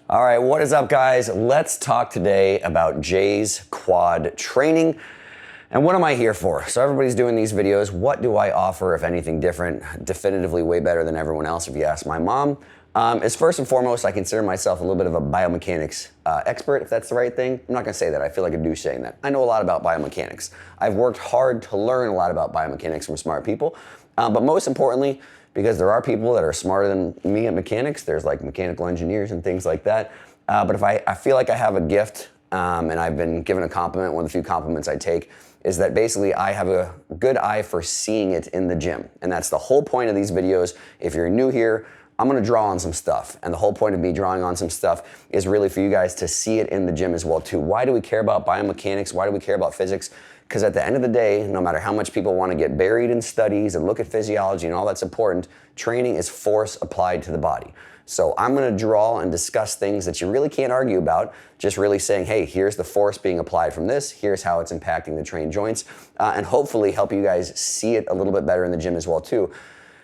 All right, what is up, guys? Let's talk today about Jay's quad training. And what am I here for? So everybody's doing these videos. What do I offer, if anything different? Definitively way better than everyone else, if you ask my mom. Is first and foremost, I consider myself a little bit of a biomechanics expert, if that's the right thing. I'm not gonna say that. I feel like a douche saying that. I know a lot about biomechanics. I've worked hard to learn a lot about biomechanics from smart people. But most importantly, because there are people that are smarter than me at mechanics. There's like mechanical engineers and things like that. But if I feel like I have a gift, and I've been given a compliment, one of the few compliments I take is that basically I have a good eye for seeing it in the gym. And that's the whole point of these videos. If you're new here, I'm gonna draw on some stuff. And the whole point of me drawing on some stuff is really for you guys to see it in the gym as well too. Why do we care about biomechanics? Why do we care about physics? Because at the end of the day, no matter how much people want to get buried in studies and look at physiology and all that's important, training is force applied to the body. So I'm going to draw and discuss things that you really can't argue about, just really saying, hey, here's the force being applied from this, here's how it's impacting the trained joints, and hopefully help you guys see it a little bit better in the gym as well too.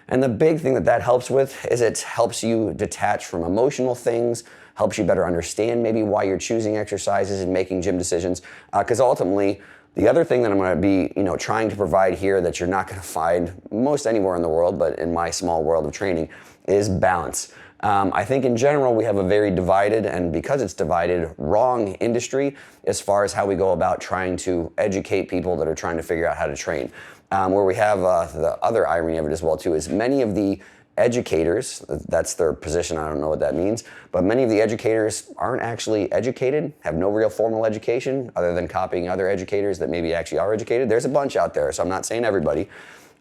And the big thing that helps with is it helps you detach from emotional things, helps you better understand maybe why you're choosing exercises and making gym decisions, because ultimately, the other thing that I'm going to be, trying to provide here that you're not going to find most anywhere in the world, but in my small world of training, is balance. I think in general we have a very divided, and because it's divided, wrong industry as far as how we go about trying to educate people that are trying to figure out how to train. Where we have the other irony of it as well too is many of the educators, that's their position, I don't know what that means, but many of the educators aren't actually educated, have no real formal education other than copying other educators that maybe actually are educated. There's a bunch out there, so I'm not saying everybody.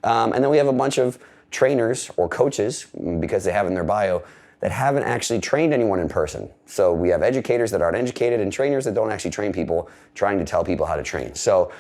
And then we have a bunch of trainers or coaches, because they have in their bio, that haven't actually trained anyone in person. So we have educators that aren't educated and trainers that don't actually train people, trying to tell people how to train. So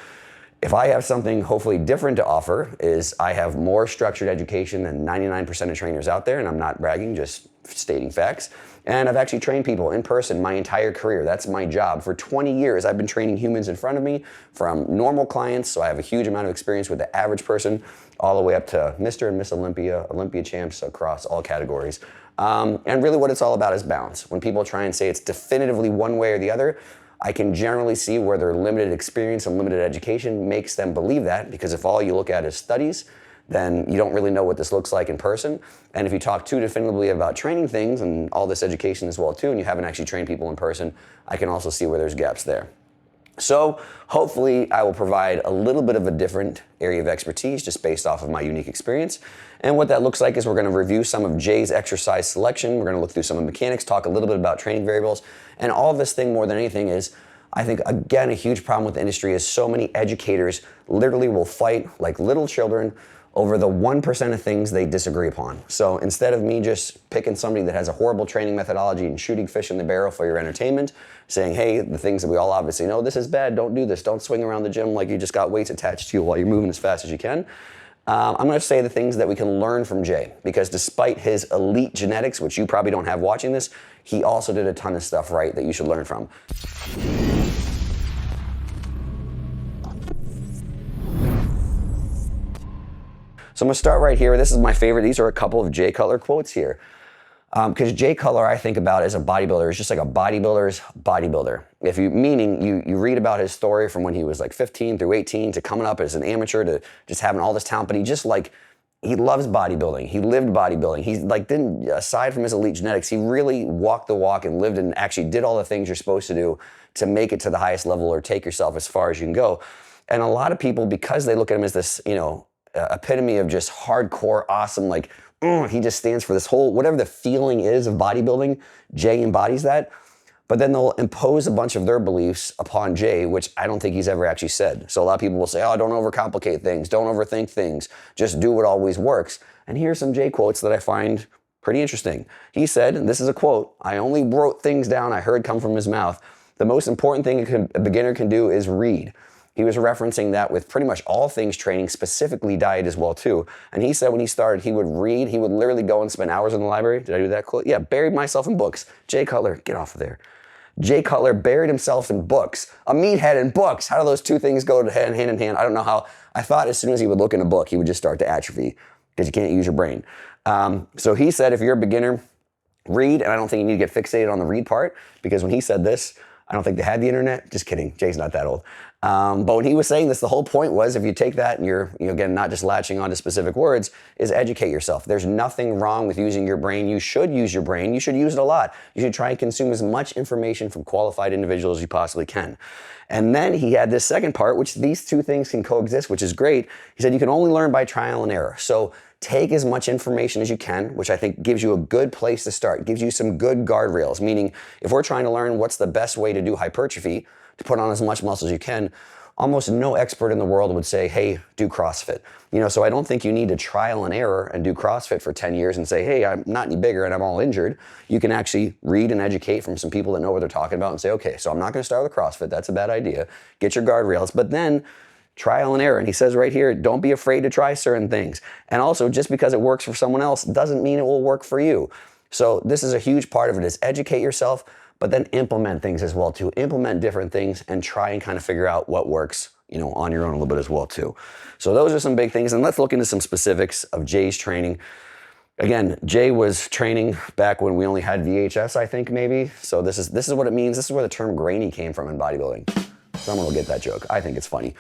if I have something hopefully different to offer is I have more structured education than 99% of trainers out there, and I'm not bragging, just stating facts. And I've actually trained people in person my entire career. That's my job. For 20 years, I've been training humans in front of me, from normal clients, so I have a huge amount of experience with the average person, all the way up to Mr. and Miss Olympia, Olympia champs across all categories. And really what it's all about is balance. When people try and say it's definitively one way or the other, I can generally see where their limited experience and limited education makes them believe that, because if all you look at is studies, then you don't really know what this looks like in person. And if you talk too definitively about training things and all this education as well too, and you haven't actually trained people in person, I can also see where there's gaps there. So hopefully I will provide a little bit of a different area of expertise just based off of my unique experience. And what that looks like is we're going to review some of Jay's exercise selection. We're going to look through some of the mechanics, talk a little bit about training variables. And all of this thing more than anything is, I think, again, a huge problem with the industry is so many educators literally will fight like little children over the 1% of things they disagree upon. So instead of me just picking somebody that has a horrible training methodology and shooting fish in the barrel for your entertainment, saying, hey, the things that we all obviously know, this is bad, don't do this, don't swing around the gym like you just got weights attached to you while you're moving as fast as you can. I'm gonna say the things that we can learn from Jay, because despite his elite genetics, which you probably don't have watching this, he also did a ton of stuff right that you should learn from. So I'm gonna start right here. This is my favorite. These are a couple of Jay Cutler quotes here. Because Jay Cutler, I think about as a bodybuilder, is just like a bodybuilder's bodybuilder. Meaning you read about his story from when he was like 15 through 18 to coming up as an amateur to just having all this talent, but he loves bodybuilding. He lived bodybuilding. He didn't, aside from his elite genetics, he really walked the walk and lived and actually did all the things you're supposed to do to make it to the highest level or take yourself as far as you can go. And a lot of people, because they look at him as this, epitome of just hardcore, awesome, he just stands for this whole, whatever the feeling is of bodybuilding, Jay embodies that. But then they'll impose a bunch of their beliefs upon Jay, which I don't think he's ever actually said. So a lot of people will say, oh, don't overcomplicate things, don't overthink things, just do what always works. And here's some Jay quotes that I find pretty interesting. He said, and this is a quote, I only wrote things down I heard come from his mouth. The most important thing a beginner can do is read. He was referencing that with pretty much all things training, specifically diet as well too. And he said when he started, he would read, he would literally go and spend hours in the library. Did I do that quote? Yeah, buried myself in books. Jay Cutler, get off of there. Jay Cutler buried himself in books. A meathead in books. How do those two things go hand in hand? I don't know how. I thought as soon as he would look in a book, he would just start to atrophy because you can't use your brain. So he said if you're a beginner, Read, and I don't think you need to get fixated on the read part, because when he said this, I don't think they had the internet. Just kidding. Jay's not that old. But when he was saying this, the whole point was, if you take that and you're, again, not just latching onto specific words, is educate yourself. There's nothing wrong with using your brain. You should use your brain. You should use it a lot. You should try and consume as much information from qualified individuals as you possibly can. And then he had this second part, which these two things can coexist, which is great. He said you can only learn by trial and error. So take as much information as you can, which I think gives you a good place to start, gives you some good guardrails, meaning if we're trying to learn what's the best way to do hypertrophy, to put on as much muscle as you can, almost no expert in the world would say, hey, do CrossFit. So I don't think you need to trial and error and do CrossFit for 10 years and say, hey, I'm not any bigger and I'm all injured. You can actually read and educate from some people that know what they're talking about and say, okay, so I'm not gonna start with CrossFit, that's a bad idea. Get your guardrails, but then trial and error. And he says right here, don't be afraid to try certain things. And also, just because it works for someone else doesn't mean it will work for you. So this is a huge part of it, is educate yourself, but then implement things as well too. Implement different things and try and kind of figure out what works, on your own a little bit as well too. So those are some big things. And let's look into some specifics of Jay's training. Again, Jay was training back when we only had VHS, I think maybe. So this is what it means. This is where the term grainy came from in bodybuilding. Someone will get that joke. I think it's funny.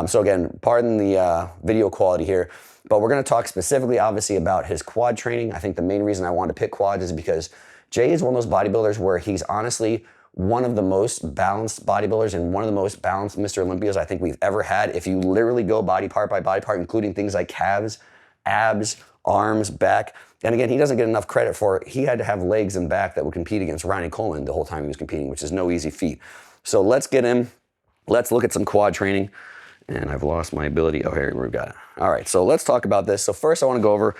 So again, pardon the video quality here, but we're gonna talk specifically, obviously, about his quad training. I think the main reason I wanted to pick quads is because Jay is one of those bodybuilders where he's honestly one of the most balanced bodybuilders and one of the most balanced Mr. Olympias I think we've ever had. If you literally go body part by body part, including things like calves, abs, arms, back. And again, he doesn't get enough credit for it. He had to have legs and back that would compete against Ronnie Coleman the whole time he was competing, which is no easy feat. So let's get in. Let's look at some quad training. And I've lost my ability. Oh, here we've got it. All right, so let's talk about this. So first I want to go over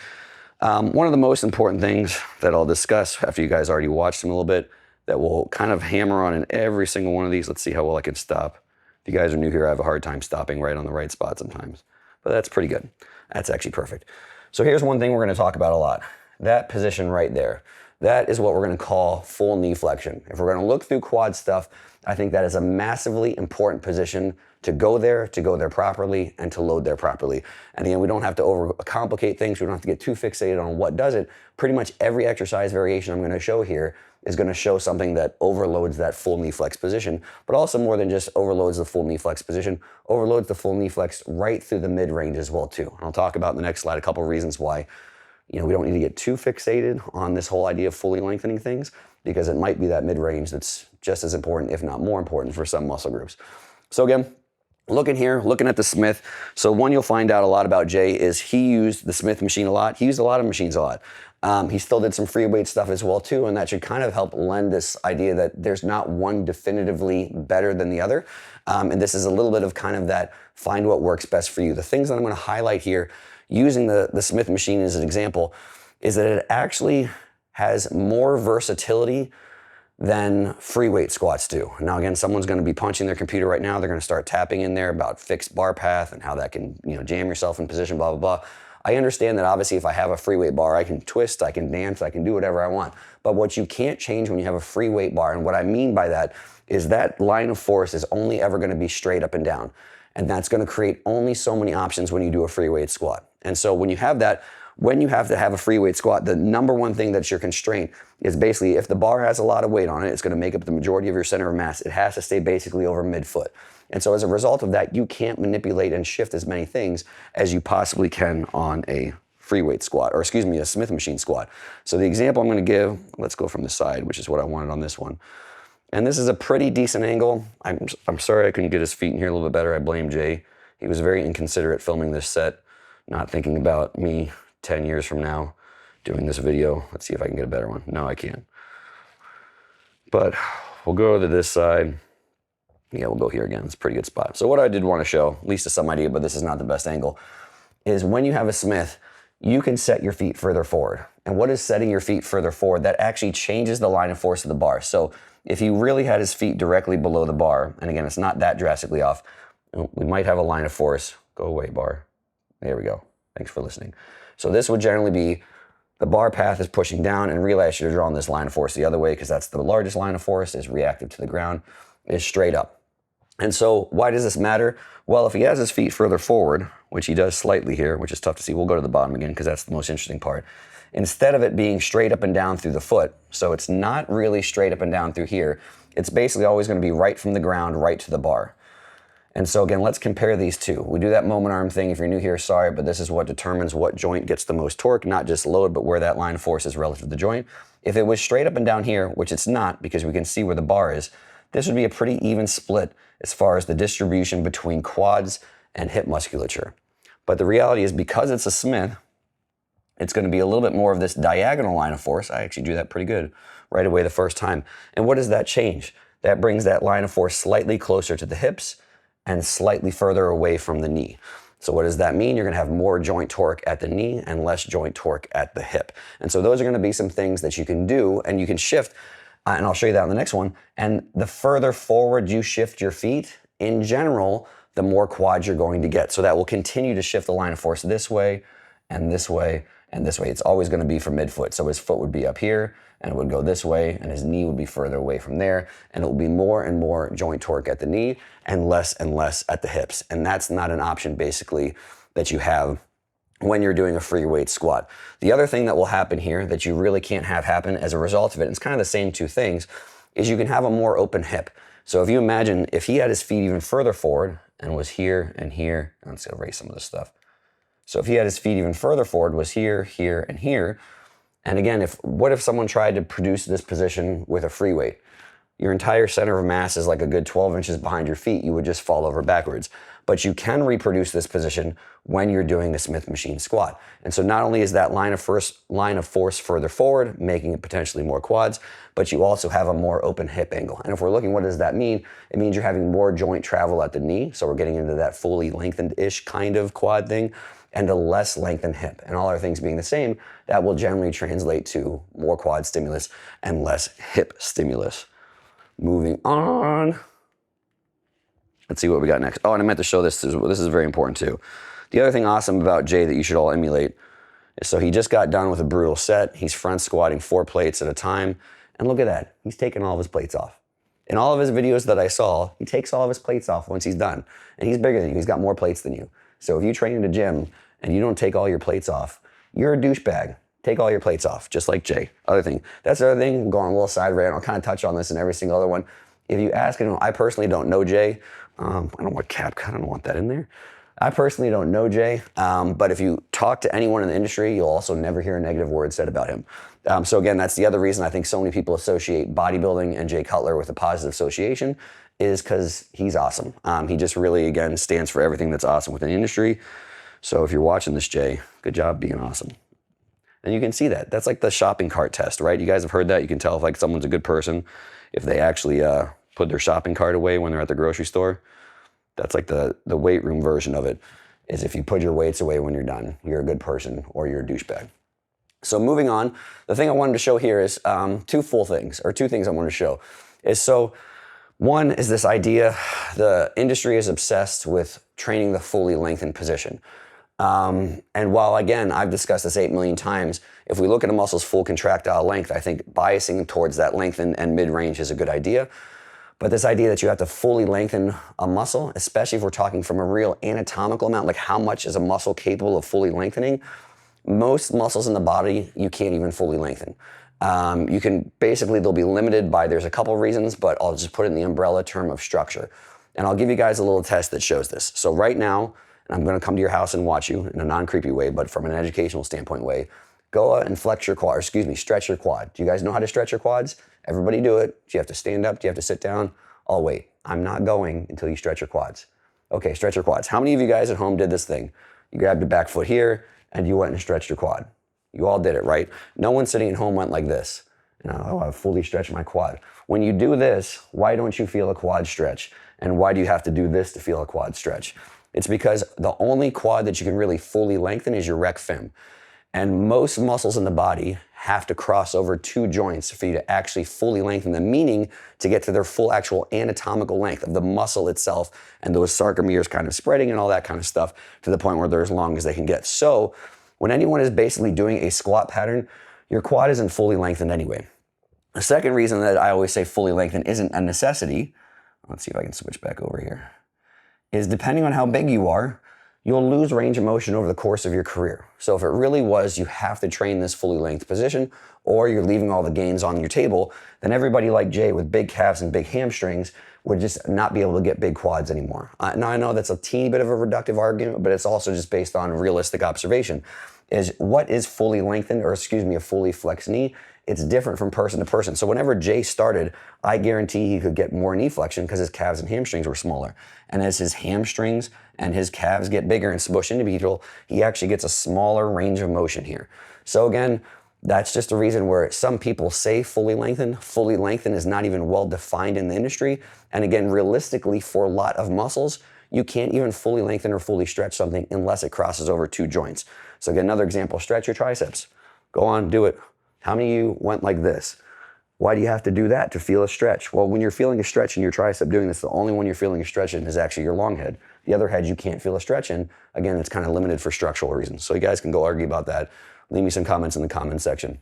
one of the most important things that I'll discuss after you guys already watched them a little bit, that we'll kind of hammer on in every single one of these. Let's see how well I can stop. If you guys are new here, I have a hard time stopping right on the right spot sometimes, but that's pretty good. That's actually perfect. So here's one thing we're going to talk about a lot. That position right there. That is what we're going to call full knee flexion. If we're going to look through quad stuff, I think that is a massively important position to go there properly, and to load there properly. And again, we don't have to overcomplicate things. We don't have to get too fixated on what does it. Pretty much every exercise variation I'm going to show here is going to show something that overloads that full knee flex position, but also more than just overloads the full knee flex position, overloads the full knee flex right through the mid-range as well too. And I'll talk about in the next slide a couple of reasons why we don't need to get too fixated on this whole idea of fully lengthening things, because it might be that mid-range that's just as important, if not more important, for some muscle groups. So again, looking at the Smith. So one you'll find out a lot about Jay is he used the Smith machine a lot. He used a lot of machines a lot. He still did some free weight stuff as well too, and that should kind of help lend this idea that there's not one definitively better than the other. And this is a little bit of kind of that find what works best for you. The things that I'm going to highlight here, using the Smith machine as an example, is that it actually has more versatility than free weight squats do. Now again, someone's going to be punching their computer right now. They're going to start tapping in there about fixed bar path and how that can jam yourself in position, blah, blah, blah. I understand that obviously if I have a free weight bar, I can twist, I can dance, I can do whatever I want. But what you can't change when you have a free weight bar, and what I mean by that is that line of force is only ever going to be straight up and down. And that's going to create only so many options when you do a free weight squat. And so when you have that, when you have to have a free weight squat, the number one thing that's your constraint is basically if the bar has a lot of weight on it, it's going to make up the majority of your center of mass. It has to stay basically over midfoot. And so as a result of that, you can't manipulate and shift as many things as you possibly can on a free weight squat, or excuse me, a Smith machine squat. So the example I'm going to give, let's go from the side, which is what I wanted on this one. And this is a pretty decent angle. I'm sorry I couldn't get his feet in here a little bit better. I blame Jay. He was very inconsiderate filming this set, not thinking about me 10 years from now doing this video. Let's see if I can get a better one. No, I can't. But we'll go to this side. Yeah, we'll go here again. It's a pretty good spot. So what I did want to show, at least to some idea, but this is not the best angle, is when you have a Smith, you can set your feet further forward. And what is setting your feet further forward? That actually changes the line of force of the bar. So if he really had his feet directly below the bar, and again, it's not that drastically off, we might have a line of force. Go away, bar. There we go. Thanks for listening. So this would generally be the bar path is pushing down, and really I should have drawn this line of force the other way because that's the largest line of force, is reactive to the ground, is straight up. And so why does this matter? Well, if he has his feet further forward, which he does slightly here, which is tough to see, we'll go to the bottom again because that's the most interesting part, instead of it being straight up and down through the foot, so it's not really straight up and down through here, it's basically always going to be right from the ground, right to the bar. And so again, let's compare these two. We do that moment arm thing. If you're new here, sorry, but this is what determines what joint gets the most torque, not just load, but where that line of force is relative to the joint. If it was straight up and down here, which it's not because we can see where the bar is, this would be a pretty even split as far as the distribution between quads and hip musculature. But the reality is, because it's a Smith, it's going to be a little bit more of this diagonal line of force. I actually do that pretty good right away the first time. And what does that change? That brings that line of force slightly closer to the hips and slightly further away from the knee. So what does that mean? You're going to have more joint torque at the knee and less joint torque at the hip. And so those are going to be some things that you can do, and you can shift, and I'll show you that in the next one. And the further forward you shift your feet, in general, the more quads you're going to get. So that will continue to shift the line of force this way and this way and this way. It's always going to be from midfoot. So his foot would be up here, and it would go this way, and his knee would be further away from there, and it will be more and more joint torque at the knee and less at the hips. And that's not an option, basically, that you have when you're doing a free weight squat. The other thing that will happen here that you really can't have happen as a result of it, and it's kind of the same two things, is you can have a more open hip. So if you imagine if he had his feet even further forward and was here and here, let's erase some of this stuff. So if he had his feet even further forward, was here, here, and here, and again, what if someone tried to produce this position with a free weight? Your entire center of mass is like a good 12 inches behind your feet. You would just fall over backwards. But you can reproduce this position when you're doing a Smith machine squat. And so not only is that line of force further forward, making it potentially more quads, but you also have a more open hip angle. And if we're looking, what does that mean? It means you're having more joint travel at the knee. So we're getting into that fully lengthened-ish kind of quad thing, and a less lengthened hip. And all other things being the same, that will generally translate to more quad stimulus and less hip stimulus. Moving on. Let's see what we got next. Oh, and I meant to show this. This is very important too. The other thing awesome about Jay that you should all emulate is, so he just got done with a brutal set. He's front squatting 4 plates at a time. And look at that. He's taking all of his plates off. In all of his videos that I saw, he takes all of his plates off once he's done. And he's bigger than you. He's got more plates than you. So if you train in a gym and you don't take all your plates off, you're a douchebag. Take all your plates off, just like Jay. Other thing. That's the other thing, going a little side rant. I'll kind of touch on this in every single other one. If you ask, I personally don't know Jay. I don't want CapCut, I don't want that in there. I personally don't know Jay, but if you talk to anyone in the industry, you'll also never hear a negative word said about him. So again, that's the other reason I think so many people associate bodybuilding and Jay Cutler with a positive association, is because he's awesome. He just really, again, stands for everything that's awesome within the industry. So if you're watching this, Jay, good job being awesome. And you can see that. That's like the shopping cart test, right? You guys have heard that. You can tell if like someone's a good person if they actually put their shopping cart away when they're at the grocery store. That's like the weight room version of it, is if you put your weights away when you're done, you're a good person or you're a douchebag. So moving on, the thing I wanted to show here is two things I wanted to show. One is this idea, the industry is obsessed with training the fully lengthened position. And while, again, I've discussed this 8 million times, if we look at a muscle's full contractile length, I think biasing towards that length and mid-range is a good idea. But this idea that you have to fully lengthen a muscle, especially if we're talking from a real anatomical amount, like how much is a muscle capable of fully lengthening? Most muscles in the body, you can't even fully lengthen. You can basically, they'll be limited by, there's a couple of reasons, but I'll just put it in the umbrella term of structure. And I'll give you guys a little test that shows this. So right now, and I'm going to come to your house and watch you in a non-creepy way, but from an educational standpoint way, go and flex your quad, stretch your quad. Do you guys know how to stretch your quads? Everybody do it. Do you have to stand up? Do you have to sit down? I'll wait. I'm not going until you stretch your quads. Okay, stretch your quads. How many of you guys at home did this thing? You grabbed your back foot here and you went and stretched your quad. You all did it, right? No one sitting at home went like this. I've fully stretched my quad. When you do this, why don't you feel a quad stretch? And why do you have to do this to feel a quad stretch? It's because the only quad that you can really fully lengthen is your rec fem. And most muscles in the body have to cross over 2 joints for you to actually fully lengthen them, meaning to get to their full actual anatomical length of the muscle itself and those sarcomeres kind of spreading and all that kind of stuff to the point where they're as long as they can get. So when anyone is basically doing a squat pattern, your quad isn't fully lengthened anyway. The second reason that I always say fully lengthened isn't a necessity, let's see if I can switch back over here, is depending on how big you are, you'll lose range of motion over the course of your career. So if it really was you have to train this fully length position, or you're leaving all the gains on your table, then everybody like Jay with big calves and big hamstrings would just not be able to get big quads anymore. Now I know that's a teeny bit of a reductive argument, but it's also just based on realistic observation. Is what is fully lengthened, or excuse me, a fully flexed knee? It's different from person to person. So whenever Jay started, I guarantee he could get more knee flexion because his calves and hamstrings were smaller. And as his hamstrings and his calves get bigger and smush into people, he actually gets a smaller range of motion here. So again, that's just a reason where some people say fully lengthened. Fully lengthened is not even well defined in the industry. And again, realistically, for a lot of muscles, you can't even fully lengthen or fully stretch something unless it crosses over two joints. So again, another example, stretch your triceps. Go on, do it. How many of you went like this? Why do you have to do that to feel a stretch? Well, when you're feeling a stretch in your tricep doing this, the only one you're feeling a stretch in is actually your long head. The other head you can't feel a stretch in. Again, it's kind of limited for structural reasons. So you guys can go argue about that. Leave me some comments in the comments section.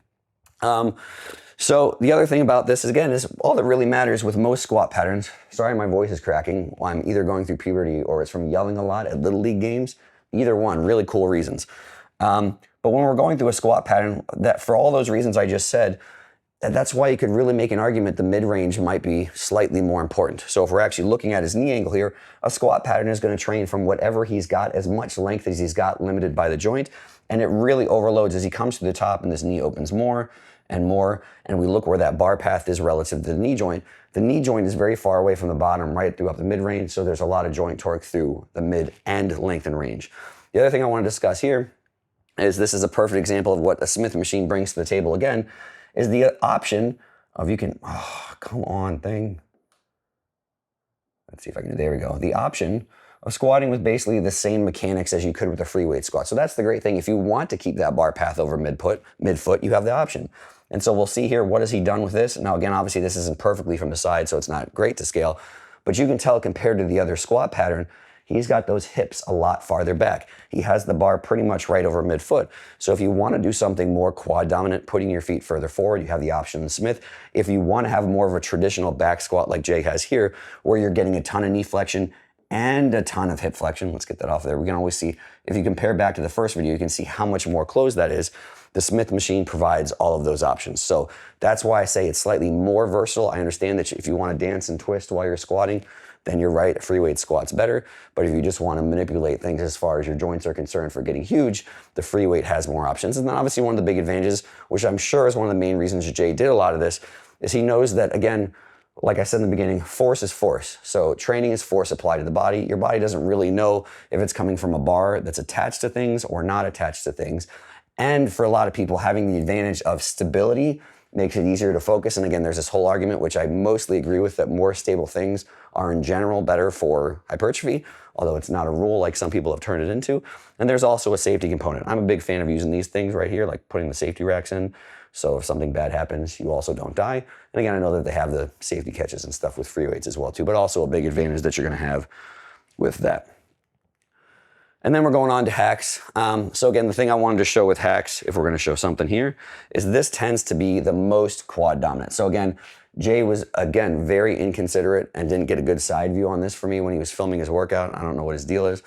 So the other thing about this, again, is all that really matters with most squat patterns. Sorry, my voice is cracking. I'm either going through puberty or it's from yelling a lot at Little League games. Either one, really cool reasons. But when we're going through a squat pattern, that for all those reasons I just said, that's why you could really make an argument the mid-range might be slightly more important. So if we're actually looking at his knee angle here, a squat pattern is going to train from whatever he's got, as much length as he's got limited by the joint, and it really overloads as he comes to the top and this knee opens more, and we look where that bar path is relative to the knee joint. The knee joint is very far away from the bottom, right through up the mid-range, so there's a lot of joint torque through the mid and lengthen range. The other thing I want to discuss here is this is a perfect example of what a Smith machine brings to the table again, is the option of come on thing. Let's see if I can, there we go. The option of squatting with basically the same mechanics as you could with a free weight squat. So that's the great thing. If you want to keep that bar path over midfoot, you have the option. And so we'll see here, what has he done with this? Now again, obviously this isn't perfectly from the side, so it's not great to scale, but you can tell compared to the other squat pattern, he's got those hips a lot farther back. He has the bar pretty much right over midfoot. So if you want to do something more quad dominant, putting your feet further forward, you have the option in Smith. If you want to have more of a traditional back squat like Jay has here, where you're getting a ton of knee flexion and a ton of hip flexion, let's get that off there. We can always see, if you compare back to the first video, you can see how much more closed that is. The Smith machine provides all of those options. So that's why I say it's slightly more versatile. I understand that if you want to dance and twist while you're squatting, then you're right, a free weight squat's better. But if you just want to manipulate things as far as your joints are concerned for getting huge, the free weight has more options. And then obviously one of the big advantages, which I'm sure is one of the main reasons Jay did a lot of this, is he knows that, again, like I said in the beginning, force is force. So training is force applied to the body. Your body doesn't really know if it's coming from a bar that's attached to things or not attached to things. And for a lot of people, having the advantage of stability makes it easier to focus. And again, there's this whole argument, which I mostly agree with, that more stable things are in general better for hypertrophy, although it's not a rule like some people have turned it into. And there's also a safety component. I'm a big fan of using these things right here, like putting the safety racks in. So if something bad happens, you also don't die. And again, I know that they have the safety catches and stuff with free weights as well too, but also a big advantage that you're gonna have with that. And then we're going on to hacks. So again, the thing I wanted to show with hacks, if we're gonna show something here, is this tends to be the most quad dominant. So again, Jay was, again, very inconsiderate and didn't get a good side view on this for me when he was filming his workout. I don't know what his deal is.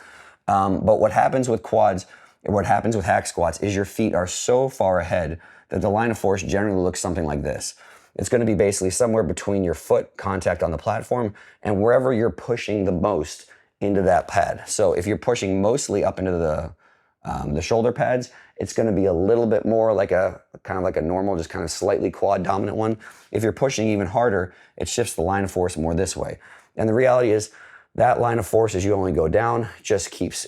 But what happens with quads, what happens with hack squats is your feet are so far ahead that the line of force generally looks something like this. It's gonna be basically somewhere between your foot contact on the platform and wherever you're pushing the most into that pad. So if you're pushing mostly up into the shoulder pads, it's gonna be a little bit more like a kind of like a normal, just kind of slightly quad dominant one. If you're pushing even harder, it shifts the line of force more this way. And the reality is that line of force as you only go down just keeps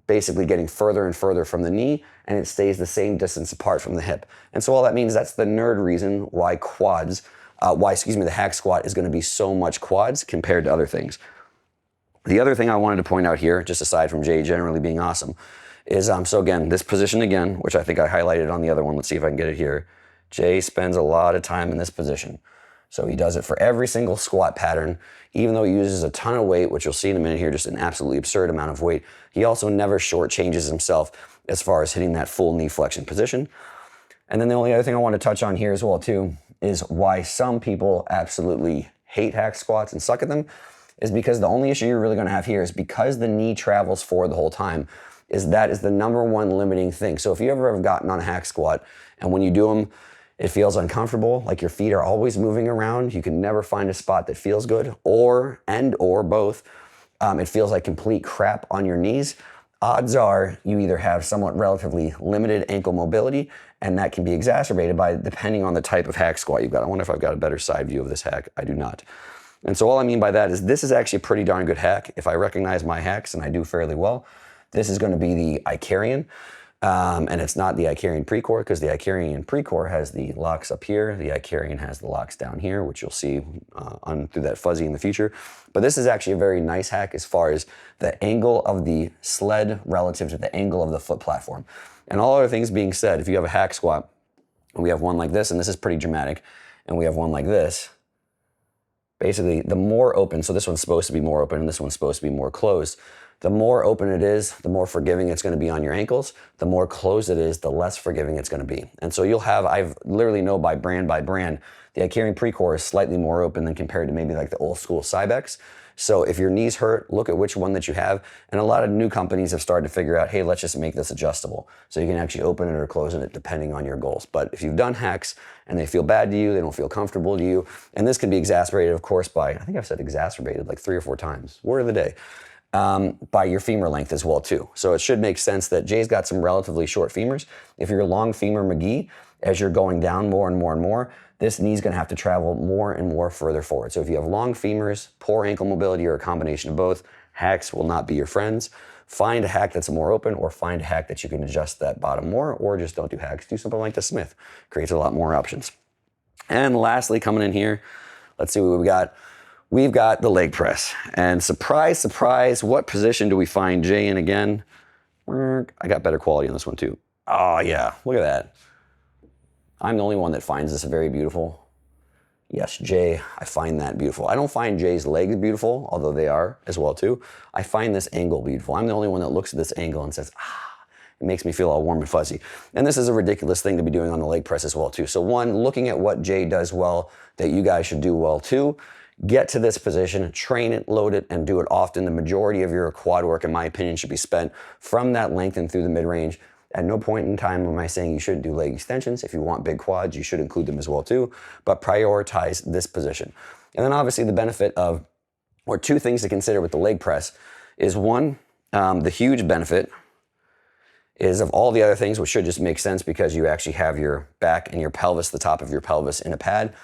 basically getting further and further from the knee, and it stays the same distance apart from the hip. And so all that means, that's the nerd reason why the hack squat is gonna be so much quads compared to other things. The other thing I wanted to point out here, just aside from Jay generally being awesome, is so again, this position again, which I think I highlighted on the other one. Let's see if I can get it here. Jay spends a lot of time in this position. So he does it for every single squat pattern, even though he uses a ton of weight, which you'll see in a minute here, just an absolutely absurd amount of weight. He also never shortchanges himself as far as hitting that full knee flexion position. And then the only other thing I want to touch on here as well too is why some people absolutely hate hack squats and suck at them. is because the only issue you're really gonna have here is because the knee travels forward the whole time, that is the number one limiting thing. So if you ever have gotten on a hack squat and when you do them, it feels uncomfortable, like your feet are always moving around, you can never find a spot that feels good, or both, it feels like complete crap on your knees, odds are you either have somewhat relatively limited ankle mobility, and that can be exacerbated by depending on the type of hack squat you've got. I wonder if I've got a better side view of this hack. I do not. And so all I mean by that is this is actually a pretty darn good hack. If I recognize my hacks, and I do fairly well, this is going to be the Icarian. And it's not the Icarian Precore, because the Icarian Precore has the locks up here. The Icarian has the locks down here, which you'll see through that fuzzy in the future. But this is actually a very nice hack as far as the angle of the sled relative to the angle of the foot platform. And all other things being said, if you have a hack squat, and we have one like this, and this is pretty dramatic, and we have one like this, basically the more open, so this one's supposed to be more open and this one's supposed to be more closed. The more open it is, the more forgiving it's going to be on your ankles. The more closed it is, the less forgiving it's going to be. And so you'll have, I've literally know by brand, the Icarian Precore is slightly more open than compared to maybe like the old school Cybex. So if your knees hurt, look at which one that you have. And a lot of new companies have started to figure out, hey, let's just make this adjustable. So you can actually open it or close it depending on your goals. But if you've done hacks and they feel bad to you, they don't feel comfortable to you, and this can be exacerbated, of course, by, I think I've said exacerbated like 3 or 4 times, word of the day. By your femur length as well too. So it should make sense that Jay's got some relatively short femurs. If you're a long femur McGee, as you're going down more and more and more, this knee's gonna have to travel more and more further forward. So if you have long femurs, poor ankle mobility, or a combination of both, hacks will not be your friends. Find a hack that's more open, or find a hack that you can adjust that bottom more, or just don't do hacks. Do something like the Smith. Creates a lot more options. And lastly, coming in here, let's see what we got. We've got the leg press, and surprise, surprise, what position do we find Jay in again? I got better quality on this one too. Oh yeah, look at that. I'm the only one that finds this very beautiful. Yes, Jay, I find that beautiful. I don't find Jay's legs beautiful, although they are as well too. I find this angle beautiful. I'm the only one that looks at this angle and says, it makes me feel all warm and fuzzy. And this is a ridiculous thing to be doing on the leg press as well too. So one, looking at what Jay does well that you guys should do well too. Get to this position, train it, load it, and do it often. The majority of your quad work, in my opinion, should be spent from that length and through the mid-range. At no point in time am I saying you shouldn't do leg extensions. If you want big quads, you should include them as well too, but prioritize this position. And then obviously the benefit of, or 2 things to consider with the leg press is one, the huge benefit is of all the other things, which should just make sense because you actually have your back and your pelvis, the top of your pelvis in a pad.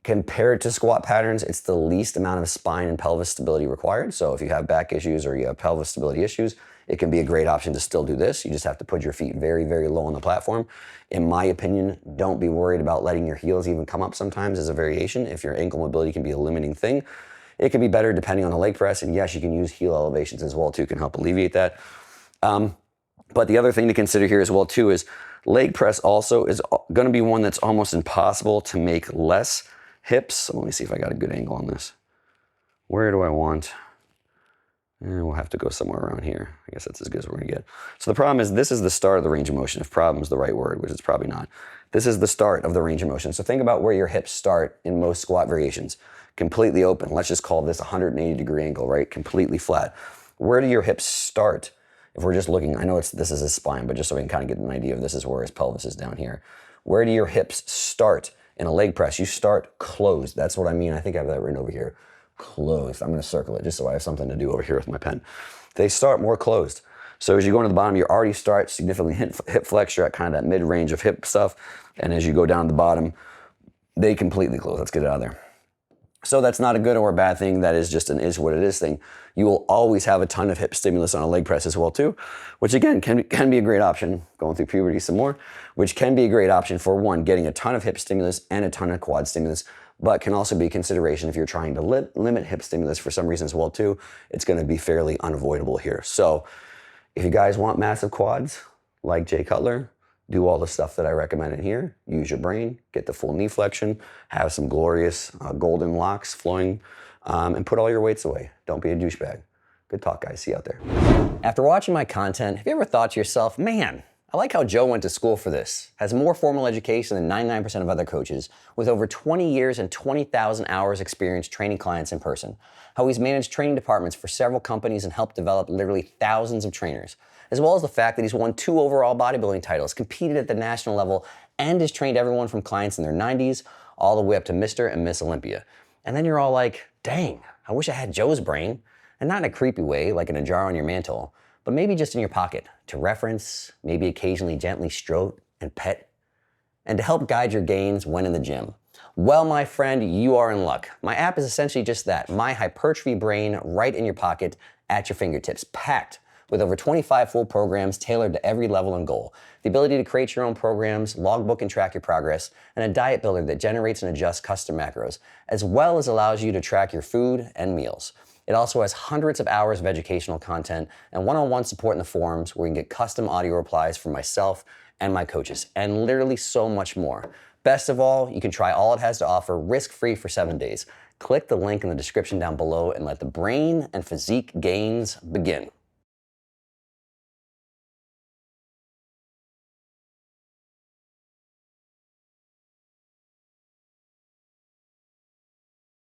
Compared to squat patterns, it's the least amount of spine and pelvis stability required. So if you have back issues or you have pelvis stability issues, it can be a great option to still do this. You just have to put your feet very, very low on the platform. In my opinion, don't be worried about letting your heels even come up sometimes as a variation. If your ankle mobility can be a limiting thing, it can be better depending on the leg press. And yes, you can use heel elevations as well too, can help alleviate that. But the other thing to consider here as well too is leg press also is going to be one that's almost impossible to make less hips. So let me see if I got a good angle on this. Where do I want? We'll have to go somewhere around here. I guess that's as good as we're gonna get. So the problem is this is the start of the range of motion, if problem is the right word, which it's probably not. This is the start of the range of motion. So think about where your hips start in most squat variations. Completely open. Let's just call this a 180-degree angle, right? Completely flat. Where do your hips start? If we're just looking, I know this is his spine, but just so we can kind of get an idea of this is where his pelvis is down here. Where do your hips start? In a leg press, you start closed. That's what I mean. I think I have that written over here. Closed. I'm going to circle it just so I have something to do over here with my pen. They start more closed. So as you go into the bottom, you already start significantly hip flex. You're at kind of that mid-range of hip stuff. And as you go down to the bottom, they completely close. Let's get it out of there. So that's not a good or a bad thing. That is just an is what it is thing. You will always have a ton of hip stimulus on a leg press as well too, which again can be a great option, going through puberty some more, which can be a great option for one, getting a ton of hip stimulus and a ton of quad stimulus, but can also be a consideration if you're trying to limit hip stimulus for some reason as well too. It's going to be fairly unavoidable here. So if you guys want massive quads like Jay Cutler, do all the stuff that I recommended here. Use your brain, get the full knee flexion, have some glorious golden locks flowing, and put all your weights away. Don't be a douchebag. Good talk, guys. See you out there. After watching my content, have you ever thought to yourself, man, I like how Joe went to school for this, has more formal education than 99% of other coaches, with over 20 years and 20,000 hours experience training clients in person. How he's managed training departments for several companies and helped develop literally thousands of trainers, as well as the fact that he's won 2 overall bodybuilding titles, competed at the national level, and has trained everyone from clients in their 90s all the way up to Mr. and Miss Olympia. And then you're all like, dang, I wish I had Joe's brain. And not in a creepy way, like in a jar on your mantle, but maybe just in your pocket to reference, maybe occasionally gently stroke and pet, and to help guide your gains when in the gym. Well, my friend, you are in luck. My app is essentially just that, my hypertrophy brain right in your pocket at your fingertips, packed with over 25 full programs tailored to every level and goal, the ability to create your own programs, logbook and track your progress, and a diet builder that generates and adjusts custom macros, as well as allows you to track your food and meals. It also has hundreds of hours of educational content and one-on-one support in the forums where you can get custom audio replies from myself and my coaches, and literally so much more. Best of all, you can try all it has to offer risk-free for 7 days. Click the link in the description down below and let the brain and physique gains begin.